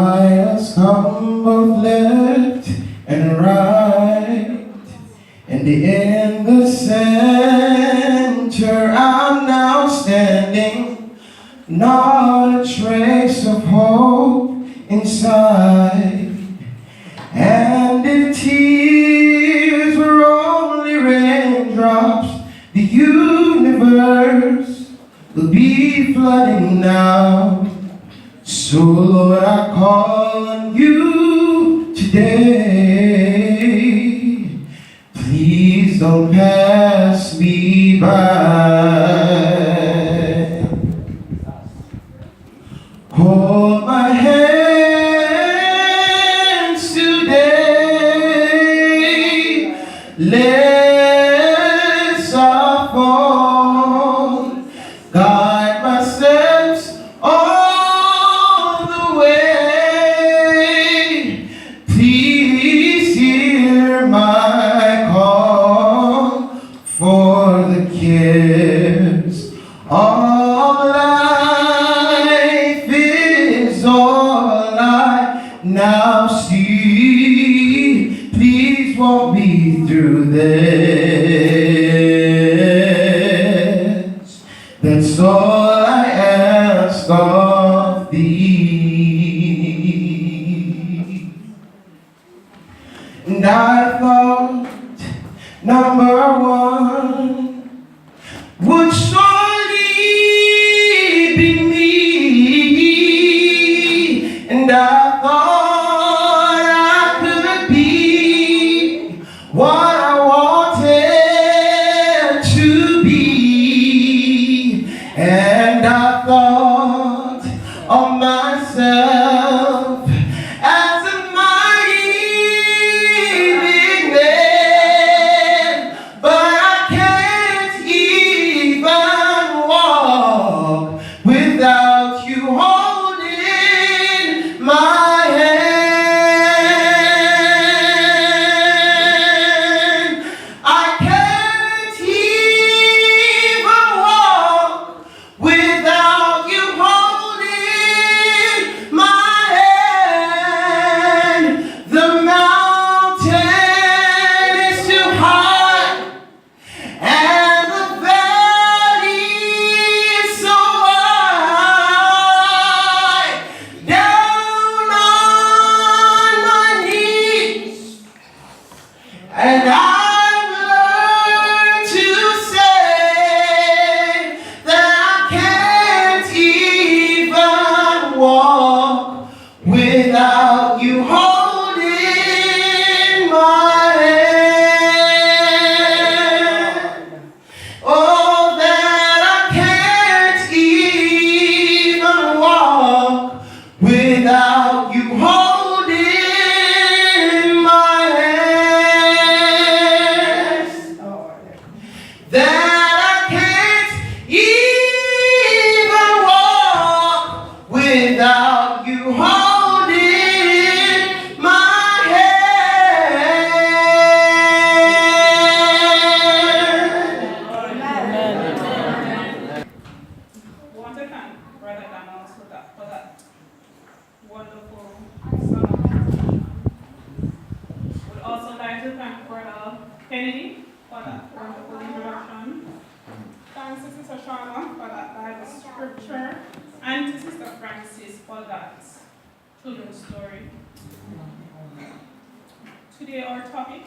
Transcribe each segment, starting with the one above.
Has come both left and right, and in the center I'm now standing, not a trace of hope inside. And if tears were only raindrops, the universe will be flooding now. So Lord, I call on you today. Please don't pass me by. Hold my hands today. Let's our fall. Guide my steps all the way. Please hear my call, for the cares of life is all I now see. Please walk me through this. That's all I ask of thee. And I thought number one would surely be me, and I thought I could be what I wanted to be, and I thought of myself as a mighty big man, but I can't even walk without you holding my hand. I can't even walk without you holding my hand. The mountain is too high and the valley is so wide. Down on my knees, and I've learned to say that I can't even walk without you holding my hand. Oh, that I can't even walk without you holding my hand. That I can't even walk without you holding my hand. Want to thank Brother Donald for that wonderful song. Would also like to thank Brother Kennedy for that wonderful introduction. Thanks to Sister Sharma for that Bible scripture, and to Sister Francis for that children's story. Today our topic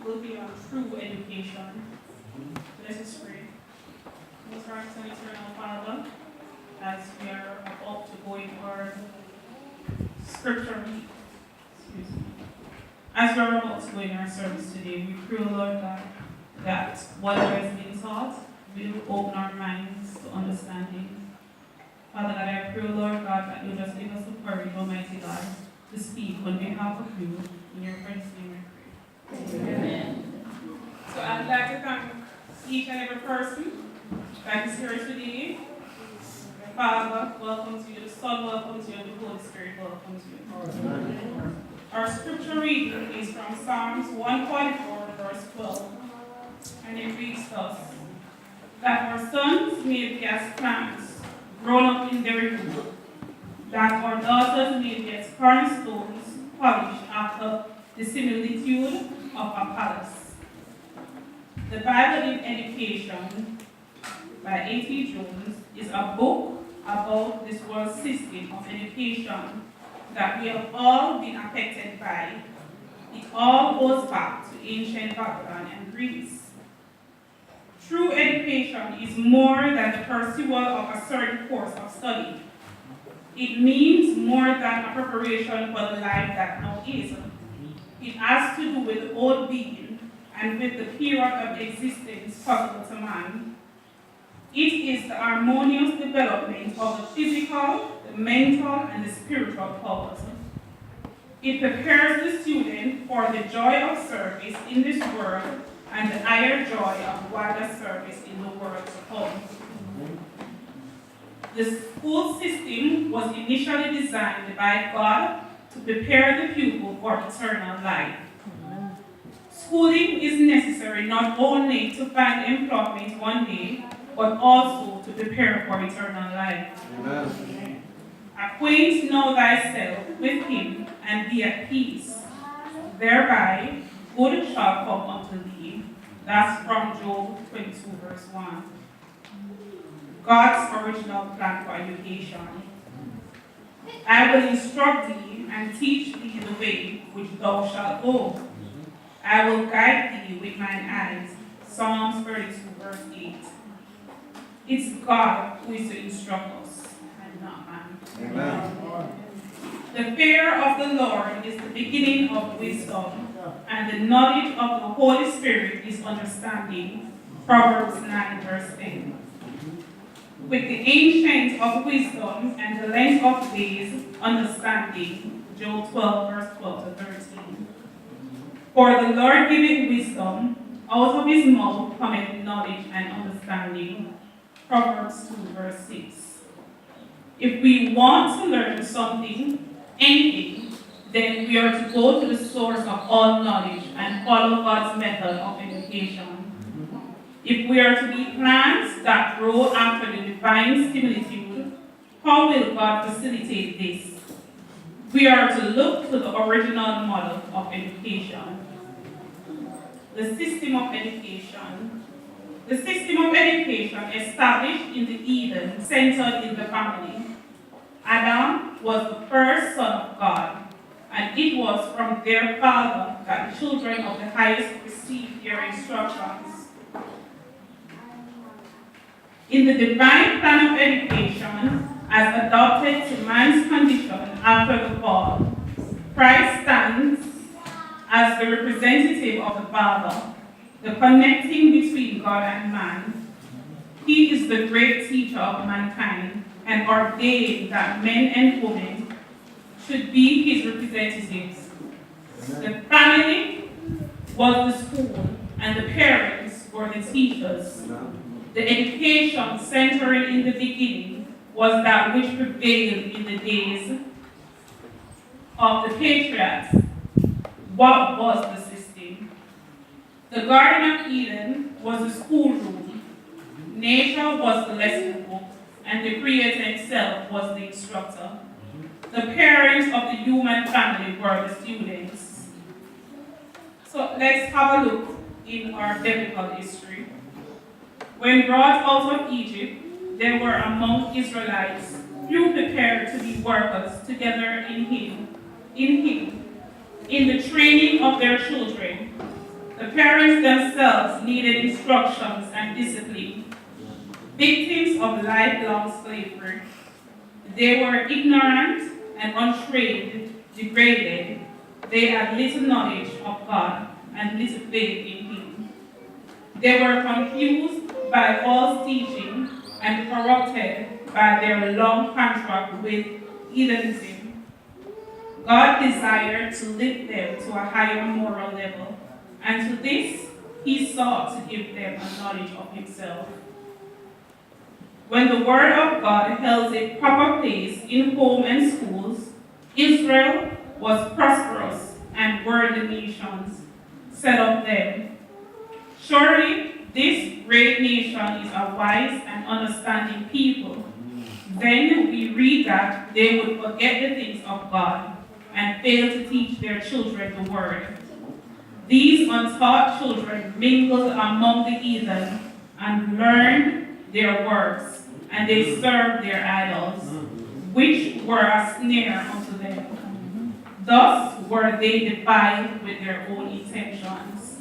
will be on true education. Let us pray. Most righteous and eternal Father, as we are about to go into our scripture reading, as we are about to go in our service today, we pray, Lord God, that whatever is being taught will open our minds to understanding. Father God, I pray, Lord God, that you'll just give us the courage, Almighty God, to speak on behalf of you. In your precious name I pray. Amen. So I'd like to thank each and every person that is here today. The Father welcomes you, the Son welcomes you, and the Holy Spirit welcomes you. Amen. Our scripture reading is from Psalms 144, verse 12. And it reads thus: that our sons may be as plants grown up in their youth, that our daughters may get cornerstones polished after the similitude of a palace. The Bible in Education by A.T. Jones is a book about this world system of education that we have all been affected by. It all goes back to ancient Babylon and Greece. True education is more than the pursuit of a certain course of study. It means more than a preparation for the life that now is. It has to do with the old being and with the period of existence possible to man. It is the harmonious development of the physical, the mental, and the spiritual powers. It prepares the student for the joy of service in this world and the higher joy of wider service in the world to come. The school system was initially designed by God to prepare the pupil for eternal life. Schooling is necessary not only to find employment one day, but also to prepare for eternal life. Amen. Acquaint now thyself with him, and be at peace. Thereby good shall come unto thee. That's from Job 22, verse 1. God's original plan for education. I will instruct thee and teach thee the way which thou shalt go. I will guide thee with mine eyes. Psalms 32, verse 8. It's God who is to instruct us, and not man. Amen. The fear of the Lord is the beginning of wisdom, and the knowledge of the Holy Spirit is understanding. Proverbs 9, verse 10. With the ancient of wisdom and the length of days, understanding. Job 12, verse 12 to 13. For the Lord giveth wisdom, out of his mouth cometh knowledge and understanding. Proverbs 2, verse 6. If we want to learn something, anything, then we are to go to the source of all knowledge and follow God's method of education. If we are to be plants that grow after the divine similitude, how will God facilitate this? We are to look to the original model of education. The system of education. The system of education established in the Eden centered in the family. Adam was the first son of God, and it was from their father that the children of the highest received their instructions. In the divine plan of education, as adopted to man's condition after the fall, Christ stands as the representative of the Father, the connecting between God and man. He is the great teacher of mankind and ordained that men and women should be his representatives. The family was the school and the parents were the teachers. The education centering in the beginning was that which prevailed in the days of the patriarchs. What was the system? The Garden of Eden was the schoolroom. Nature was the lesson book, and the Creator himself was the instructor. The parents of the human family were the students. So let's have a look in our biblical history. When brought out of Egypt, there were among Israelites few prepared to be workers together in the training of their children. The parents themselves needed instructions and discipline. Victims of lifelong slavery, they were ignorant and untrained, degraded. They had little knowledge of God and little faith in him. They were confused by false teaching and corrupted by their long contract with heathenism. God desired to lift them to a higher moral level, and to this, he sought to give them a knowledge of himself. When the word of God held a proper place in home and schools, Israel was prosperous and worldly nations set up them. Surely, this great nation is a wise and understanding people. Then we read that they would forget the things of God and fail to teach their children the word. These untaught children mingled among the heathen and learned their works, and they served their idols, which were a snare unto them. Thus were they defiled with their own intentions.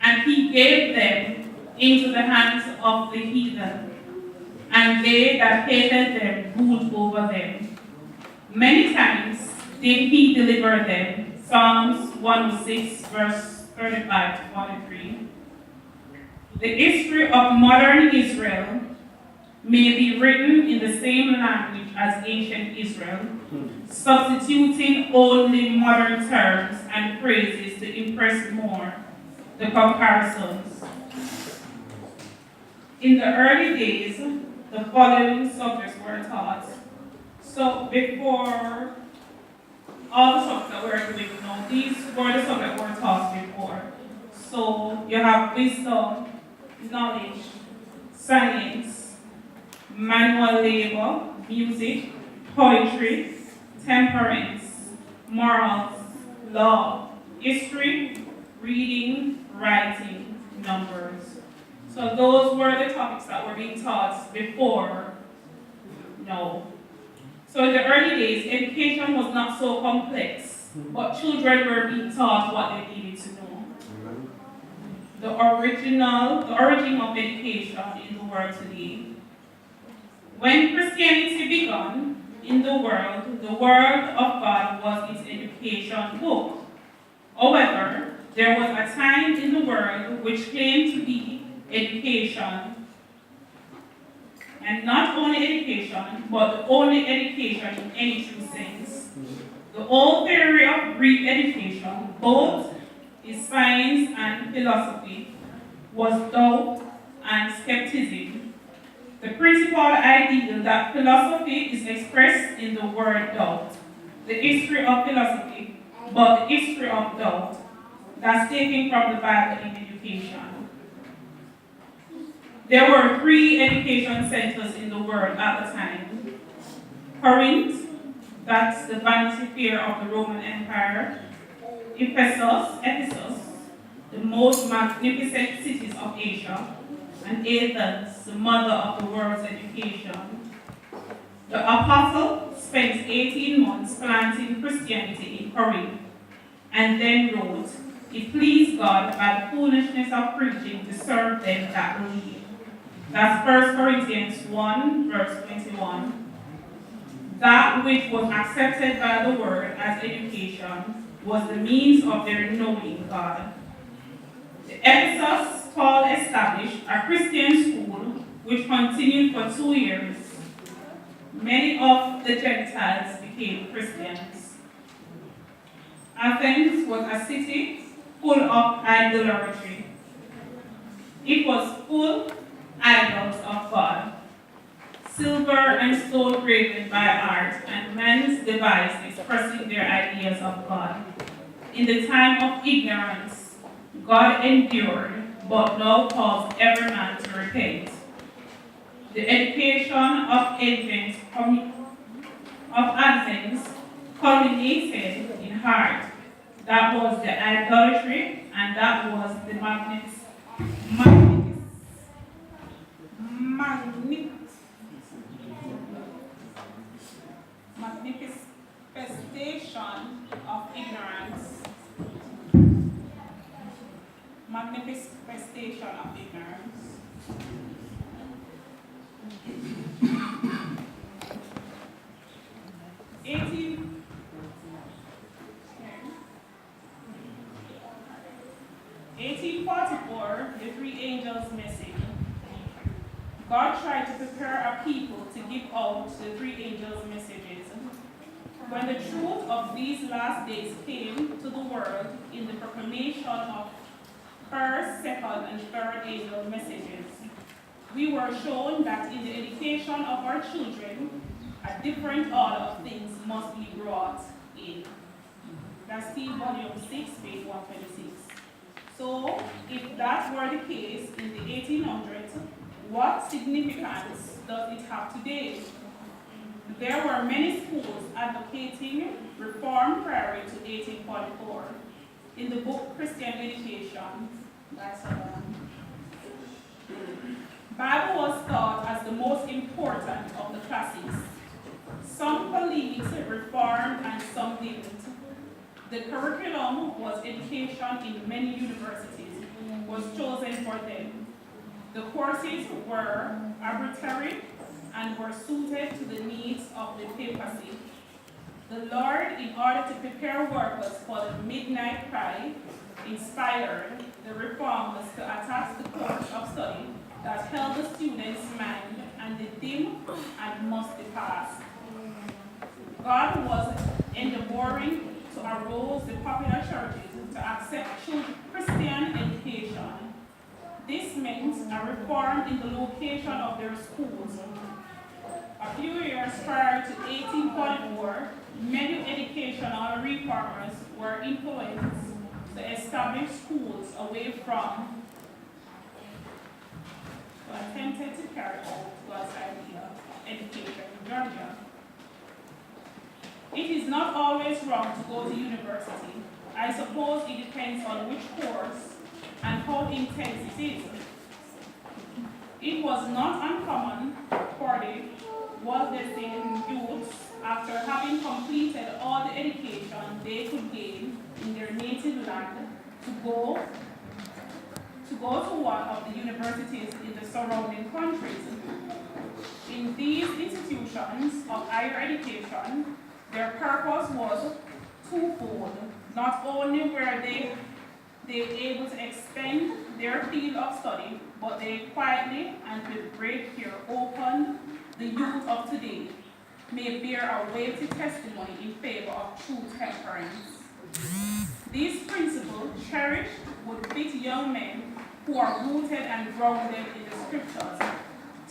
And he gave them into the hands of the heathen, and they that hated them ruled over them. Many times did he deliver them. Psalms 106, verse 35 to 43. The history of modern Israel may be written in the same language as ancient Israel, substituting only modern terms and phrases to impress more the comparisons. In the early days, the following subjects were taught. So before all the subjects that we're doing now, these were the subjects that were taught before. So you have wisdom, knowledge, science, manual labor, music, poetry, temperance, morals, law, history, reading, writing, numbers. So those were the topics that were being taught before. No. So in the early days, education was not so complex, but children were being taught what they needed to know. The origin of education in the world today. When Christianity began in the Word of God was its education book. However, there was a time in the world which claimed to be education, and not only education, but the only education in any true sense. The old theory of Greek education, both its science and philosophy, was doubt and skepticism. The principal idea that philosophy is expressed in the word doubt, the history of philosophy, but the history of doubt, that's taken from the Bible in education. There were 3 education centers in the world at the time. Corinth, that's the Vanity Fair of the Roman Empire. Ephesus, the most magnificent cities of Asia. And Athens, the mother of the world's education. The apostle spent 18 months planting Christianity in Corinth, and then wrote, "It pleased God by the foolishness of preaching to serve them that believe." That's 1 Corinthians 1, verse 21. That which was accepted by the world as education was the means of their knowing God. The Ephesus Paul established a Christian school which continued for 2 years. Many of the Gentiles became Christians. Athens was a city full of idolatry. It was full idols of God, silver and stone graven by art, and men's device expressing their ideas of God. In the time of ignorance, God endured, but now calls every man to repent. The education of Athens culminated in heart. That was the idolatry, and that was the manifestation of ignorance. Manifestation of ignorance. The three angels' message. God tried to prepare a people to give out the three angels' messages. When the truth of these last days came to the world in the proclamation of first, second, and third angel messages, we were shown that in the education of our children, a different order of things must be brought in. That's Steve Volume 6, page 126. So, if that were the case in the 1800s, what significance does it have today There were many schools advocating reform prior to 1844. In the book Christian Education by Solomon, Bible was thought as the most important of the classes. Some colleagues reformed and some didn't. The curriculum was education in many universities, was chosen for them. The courses were arbitrary and were suited to the needs of the papacy. The Lord, in order to prepare workers for the midnight cry, inspired the reformers to attack the course of study that held the student's mind and the dim and musty past. God was endeavoring to arouse the popular churches to accept Christian education. This meant a reform in the location of their schools. A few years prior to 1844, many educational reformers were influenced to establish schools away from, who attempted to carry out God's idea of education in Georgia. It is not always wrong to go to university. I suppose it depends on which course and how intense it is. It was not uncommon for the Waldensian youths, after having completed all the education they could gain in their native land, to go to one of the universities in the surrounding countries. In these institutions of higher education, their purpose was twofold. Not only were they able to expand their field of study, but they quietly and with great care opened the youth of today may bear a weighty testimony in favor of true temperance. These principles, cherished, would fit young men who are rooted and grounded in the scriptures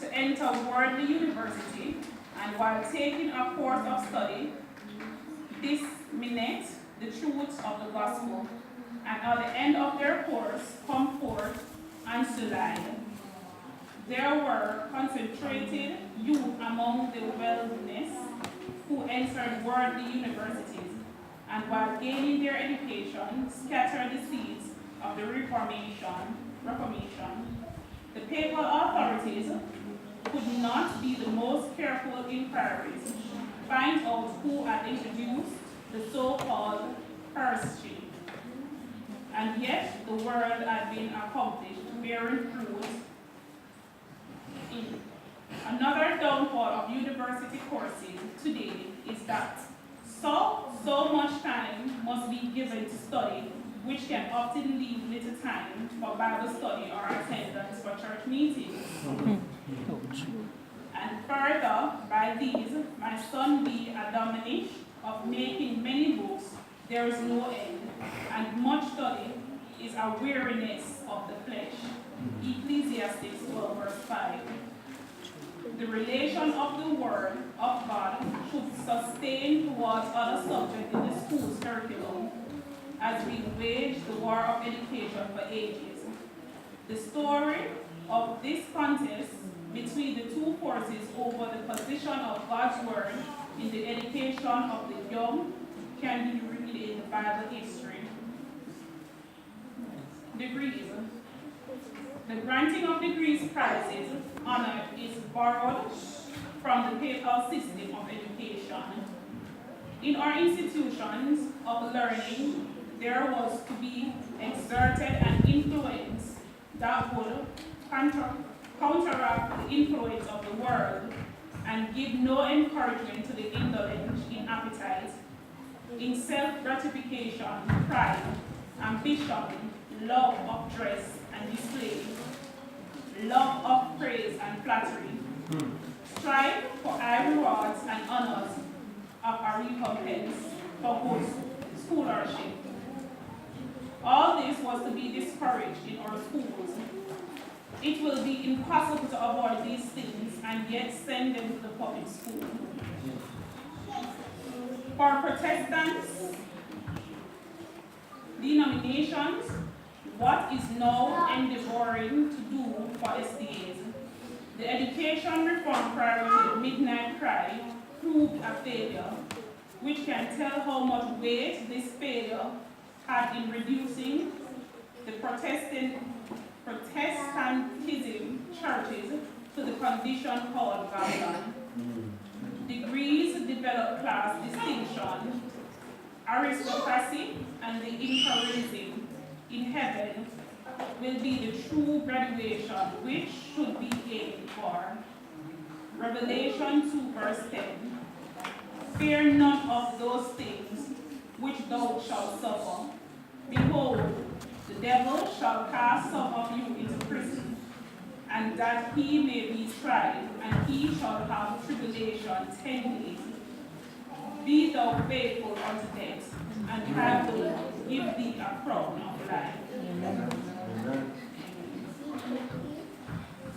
to enter worldly university, and while taking a course of study, disseminate the truths of the gospel, and at the end of their course come forth unsullied. There were concentrated youth among the wilderness who entered worldly universities, and while gaining their education, scattered the seeds of the Reformation. The papal authorities could not be the most careful inquiries find out who had introduced the so-called heresy, and yet the world had been accomplished, bearing fruit. Another downfall of university courses today is that so much time must be given to study, which can often leave little time for Bible study or attendance for church meetings. And further, by these, my son be admonished of making many books, there is no end, and much study is a weariness of the flesh. Ecclesiastes 12, verse 5. The relation of the Word of God should sustain towards other subjects in the school's curriculum, as we wage the war of education for ages. The story of this contest between the two forces over the position of God's Word in the education of the young can be read in the Bible history. Degrees. The granting of degrees prizes honor is borrowed from the papal system of education. In our institutions of learning, there was to be exerted an influence that would counteract the influence of the world and give no encouragement to the indulgence in appetite, in self-gratification, pride, ambition, love of dress and display, love of praise and flattery, strive for high rewards and honors of a recompense for good scholarship. All this was to be discouraged in our schools. It will be impossible to avoid these things and yet send them to the public school. For Protestants denominations, what is now endeavoring to do for SDAs, the education reform prior to the midnight cry proved a failure, which can tell how much weight this failure had in reducing the Protestantism churches to the condition called Babylon. Degrees develop class distinction, aristocracy, and the imperialism in heaven will be the true graduation which should be aimed for. Revelation 2 verse 10. Fear none of those things which thou shalt suffer. Behold, the devil shall cast some of you into prison, and that he may be tried, and he shall have tribulation 10 days. Be thou faithful unto death, and I will give thee a crown of life. Amen.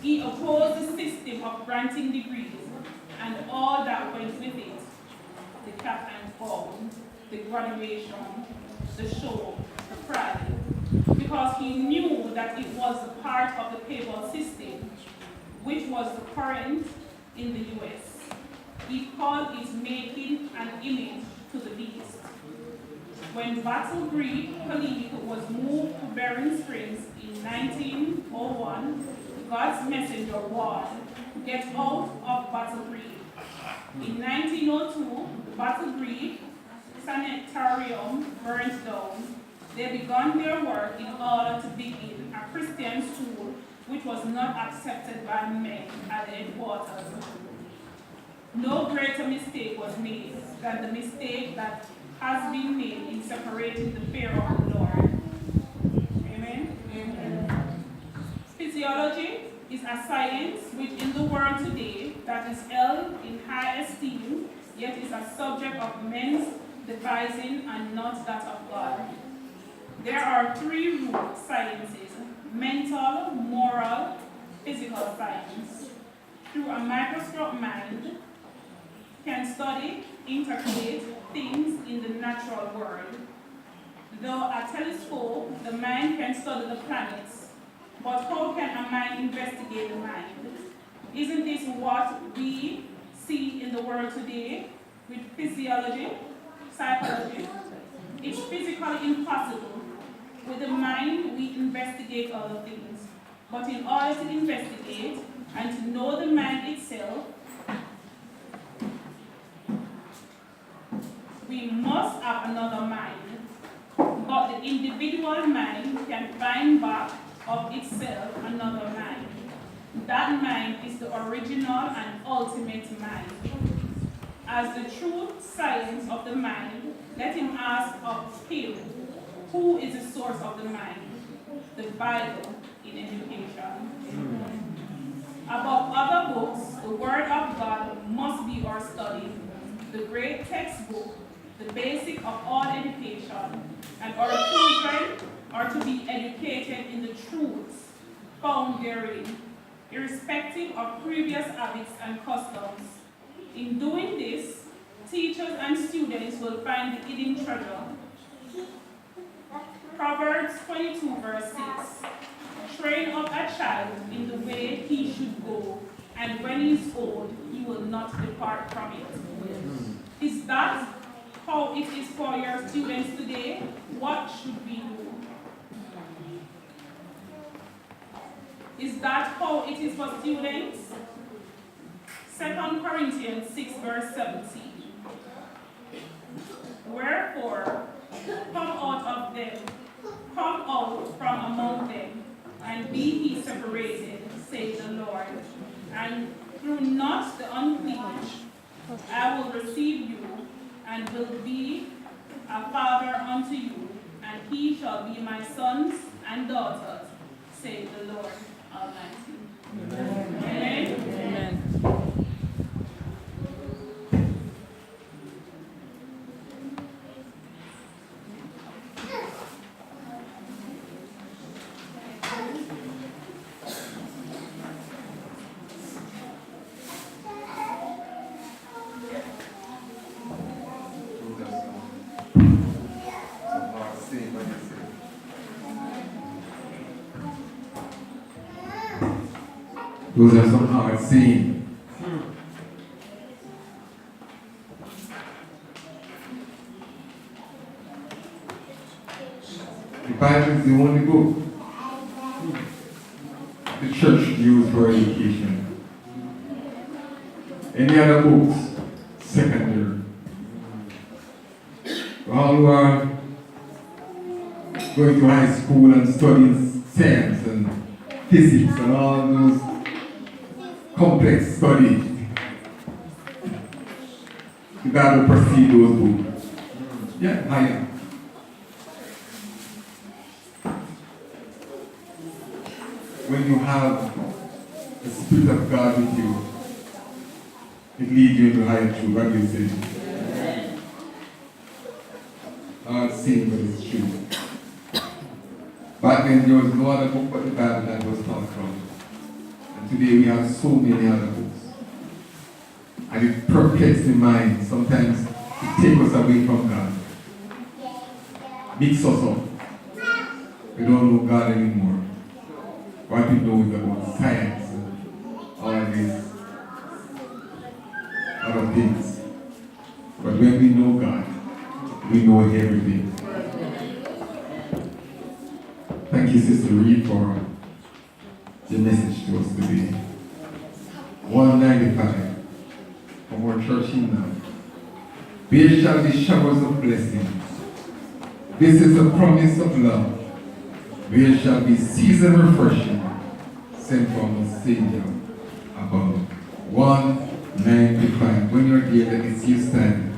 He opposed the system of granting degrees and all that went with it, the cap and gown, the graduation, the show, the pride, because he knew that it was a part of the papal system, which was the current in the US. He called it making an image to the beast. When Battle Creek Colleague was moved to Bering Springs in 1901, God's messenger warned, get out of Battle Creek. In 1902, the Battle Creek Sanitarium burned down. They began their work in order to begin a Christian school which was not accepted by men at the headquarters. No greater mistake was made than the mistake that has been made in separating the fear of the Lord. Amen? Amen. Physiology is a science which in the world today that is held in high esteem, yet is a subject of men's devising and not that of God. There are three root sciences: mental, moral, physical science. Through a microscope, mind can study, interpret things in the natural world. Though a telescope, the mind can study the planets. But how can a mind investigate the mind? Isn't this what we see in the world today with physiology, psychology? It's physically impossible. With the mind, we investigate other things. But in order to investigate and to know the mind itself, we must have another mind. But the individual mind can find back of itself another mind. That mind is the original and ultimate mind. As the true science of the mind, let him ask of him, who is the source of the mind? The Bible in education. Above other books, the Word of God must be our study, the great textbook, the basic of all education, and our children are to be educated in the truths found therein, irrespective of previous habits and customs. In doing this, teachers and students will find the hidden treasure. Proverbs 22 verse 6. Train up a child in the way he should go, and when he is old, he will not depart from it. Is that how it is for your students today? What should we do? Is that how it is for students? 2 Corinthians 6 verse 17. Wherefore, come out from among them, and be ye separated, saith the Lord, and through not the unclean, I will receive you, and will be a father unto you, and he shall be my sons and daughters, saith the Lord Almighty. Amen. Amen. Amen. Those are some hard scenes. The Bible is the only book the church used for education. Any other books? Secondary. All who are going to high school and studying science and physics and all those complex studies, you got to perceive those books. Yeah, higher. When you have the Spirit of God with you, it leads you into higher truth. What do you say? Hard saying, but it's true. Back then there was no other book but the Bible that was taught from. And today we have so many other books. And it perplexes the mind. Sometimes it takes us away from God. Mix us up. We don't know God anymore. What we know is about science and all these other things. But when we know God, we know everything. Thank you, Sister Reed, for the message to us today. 195 from our church hymn now. There shall be showers of blessing. This is a promise of love. There shall be season refreshing sent from the Savior above. 195. When you're there, let me see you stand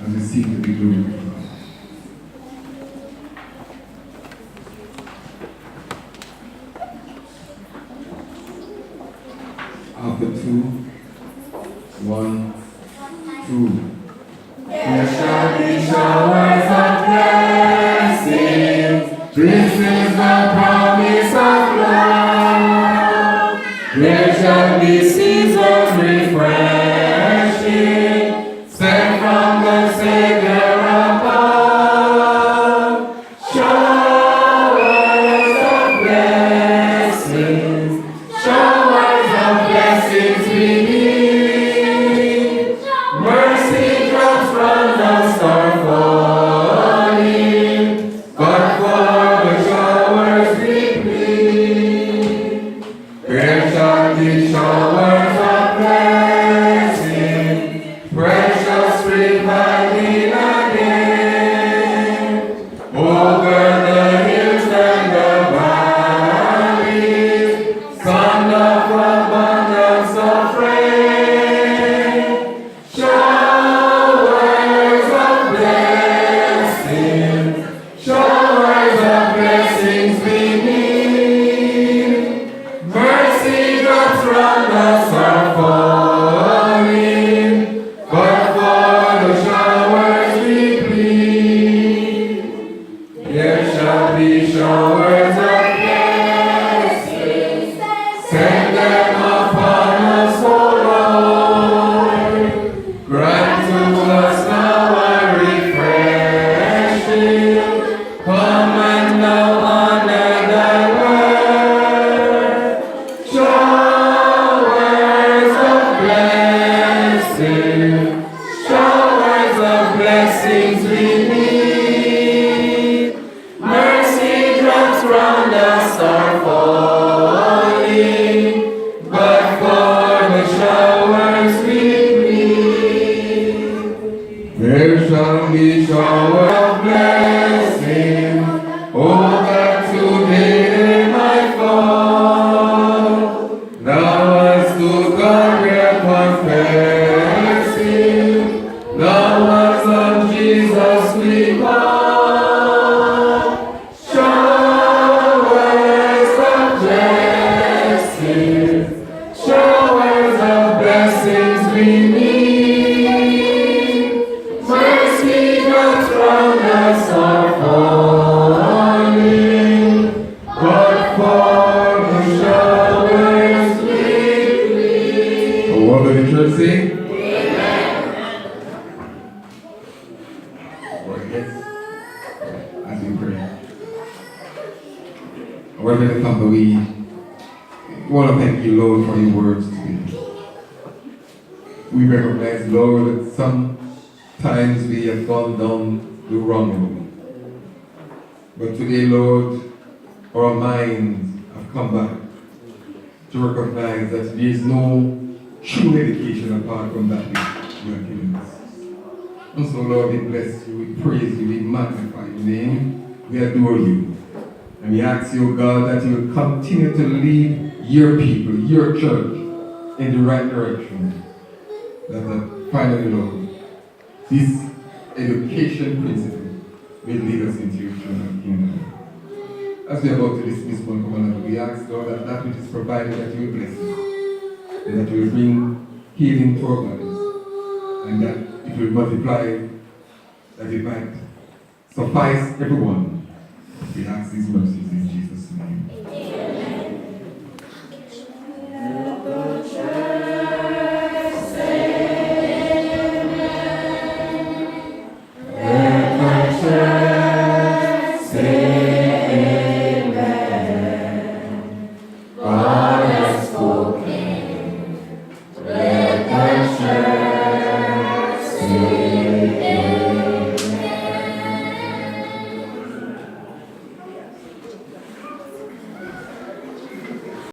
as we sing to the glory of God. After 2, 1, 2. There shall be showers of blessing. This is the promise of love. There shall be seasons refreshing, sent from the Savior above. Showers of blessings, showers of blessings we need. Mercy drops from the star falling, but for the showers we plead. There shall be showers of blessing, precious reviving again, over the hills and the valleys, sun of abundance of rain. Showers of blessings, showers of blessings we need. Mercy drops from the star falling, but for the showers we plead. There shall be showers of blessings, send them upon us, O Lord. Grant to us now a refreshing. Come and now honor thy word. Showers of blessing, showers of blessings we need. Mercy drops from the star falling, but for the showers we plead. There shall be showers of blessing, oh that today they might fall. Thou hast to God we're confessing, the words of Jesus we call. Showers of blessings, showers of blessings we need. Mercy drops from the star falling, but for the showers we plead. What will the church sing? Lord, yes, as we pray. Our Heavenly Father, we want to thank you, Lord, for your words today. We recognize, Lord, that sometimes we have gone down the wrong road. But today, Lord, our minds have come back to recognize that there is no true education apart from that which you have given us. And so, Lord, we bless you, we praise you, we magnify your name, we adore you. And we ask you, God, that you will continue to lead your people, your church, in the right direction. That finally, Lord, this education principle will lead us into your eternal kingdom. As we are about to dismiss one from another, we ask, Lord, that that which is provided, that you will bless it, and that you will bring healing to our bodies, and that it will multiply, that it might suffice everyone. We ask these mercies in Jesus' name.